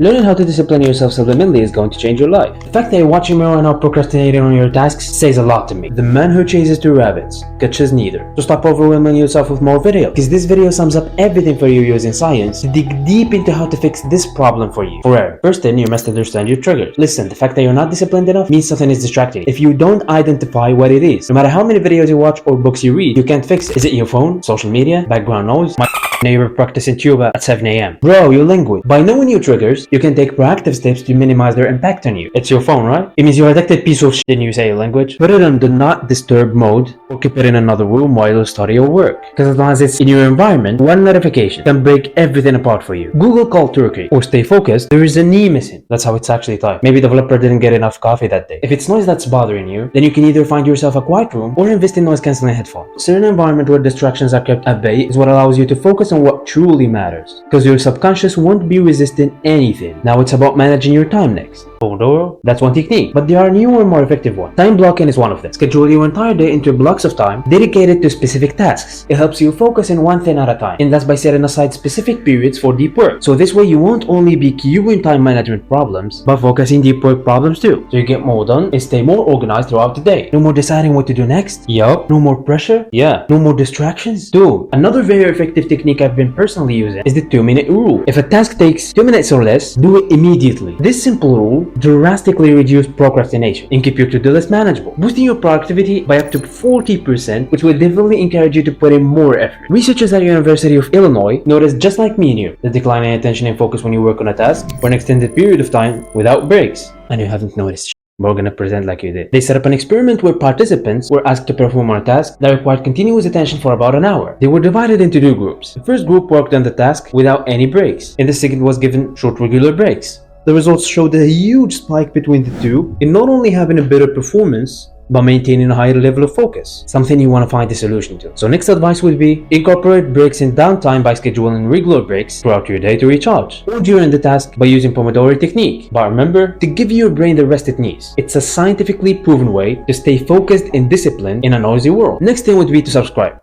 Learning how to discipline yourself subliminally is going to change your life. The fact that you're watching more and not procrastinating on your tasks says a lot to me. The man who chases two rabbits catches neither. So stop overwhelming yourself with more videos, because this video sums up everything for you using science to dig deep into how to fix this problem for you. Forever. First then, you must understand your triggers. Listen, the fact that you're not disciplined enough means something is distracting. If you don't identify what it is, no matter how many videos you watch or books you read, you can't fix it. Is it your phone, social media, background noise, my neighbor practicing tuba at 7 a.m. Bro, you're languid. By knowing your triggers, you can take proactive steps to minimize their impact on you. It's your phone, right? It means you're addicted piece of shit. Didn't you say your language? Put it on do not disturb mode or keep it in another room while you study or work. Because as long as it's in your environment, one notification can break everything apart for you. Google call Turkey or stay focused, there is an E missing. That's how it's actually typed. Maybe the developer didn't get enough coffee that day. If it's noise that's bothering you, then you can either find yourself a quiet room or invest in noise cancelling headphones. A certain environment where distractions are kept at bay is what allows you to focus on what truly matters. Because your subconscious won't be resisting anything. Now it's about managing your time next. That's one technique, but there are newer, more effective ones. Time blocking is one of them. Schedule your entire day into blocks of time dedicated to specific tasks. It helps you focus on one thing at a time, and that's by setting aside specific periods for deep work. So this way you won't only be curing time management problems, but focusing deep work problems too. So you get more done and stay more organized throughout the day. No more deciding what to do next. Yup. No more pressure. Yeah. No more distractions. Dude, another very effective technique I've been personally using is the 2-minute rule. If a task takes 2 minutes or less, do it immediately. This simple rule drastically reduce procrastination and keep your to-do list manageable, boosting your productivity by up to 40%, which will definitely encourage you to put in more effort. Researchers at University of Illinois noticed, just like me and you, the decline in attention and focus when you work on a task for an extended period of time without breaks. And you haven't noticed. We're gonna present like you did. They set up an experiment where participants were asked to perform on a task that required continuous attention for about an hour. They were divided into two groups. The first group worked on the task without any breaks, and the second was given short regular breaks. The results showed a huge spike between the two in not only having a better performance, but maintaining a higher level of focus, something you want to find a solution to. So next advice would be, incorporate breaks and downtime by scheduling regular breaks throughout your day to recharge, or during the task by using Pomodoro technique. But remember to give your brain the rest it needs. It's a scientifically proven way to stay focused and disciplined in a noisy world. Next thing would be to subscribe.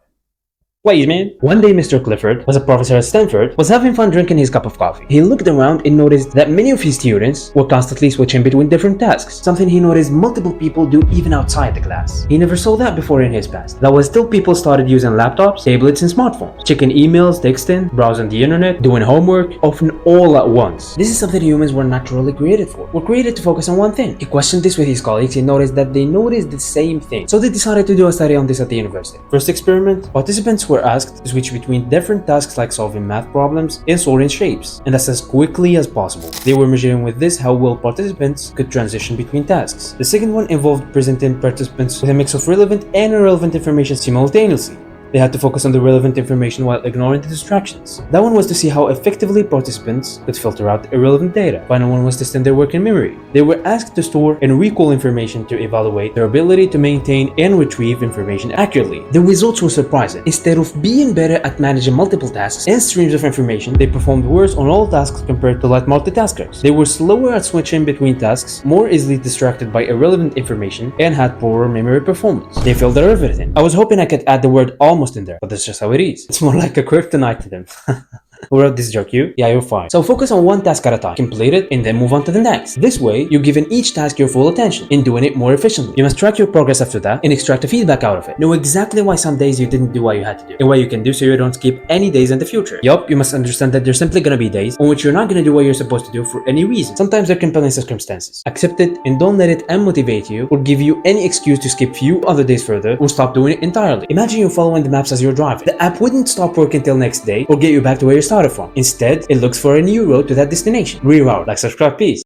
Please, man. One day, Mr. Clifford was a professor at Stanford, was having fun drinking his cup of coffee. He looked around and noticed that many of his students were constantly switching between different tasks, something he noticed multiple people do even outside the class. He never saw that before in his past. That was till people started using laptops, tablets, and smartphones, checking emails, texting, browsing the internet, doing homework, often all at once. This is something humans were naturally created for. We're created to focus on one thing. He questioned this with his colleagues and noticed that they noticed the same thing. So they decided to do a study on this at the university. First experiment, participants were asked to switch between different tasks like solving math problems and sorting shapes, and that's as quickly as possible. They were measuring with this how well participants could transition between tasks. The second one involved presenting participants with a mix of relevant and irrelevant information simultaneously. They had to focus on the relevant information while ignoring the distractions. That one was to see how effectively participants could filter out irrelevant data. Final one was to send their work in memory. They were asked to store and recall information to evaluate their ability to maintain and retrieve information accurately. The results were surprising. Instead of being better at managing multiple tasks and streams of information, they performed worse on all tasks compared to light multitaskers. They were slower at switching between tasks, more easily distracted by irrelevant information, and had poorer memory performance. They failed at everything. I was hoping I could add the word almost in there, but that's just how it is. It's more like a kryptonite to them. Who wrote this joke? You? Yeah, you're fine. So focus on one task at a time, complete it, and then move on to the next. This way, you're giving each task your full attention and doing it more efficiently. You must track your progress after that and extract the feedback out of it. Know exactly why some days you didn't do what you had to do, and what you can do so you don't skip any days in the future. Yup, you must understand that there's simply gonna be days on which you're not gonna do what you're supposed to do for any reason. Sometimes they're compelling circumstances. Accept it and don't let it unmotivate you or give you any excuse to skip few other days further or stop doing it entirely. Imagine you're following the maps as you're driving. The app wouldn't stop working till next day or get you back to where you started from. Instead, it looks for a new road to that destination. Reroute, like, subscribe, peace.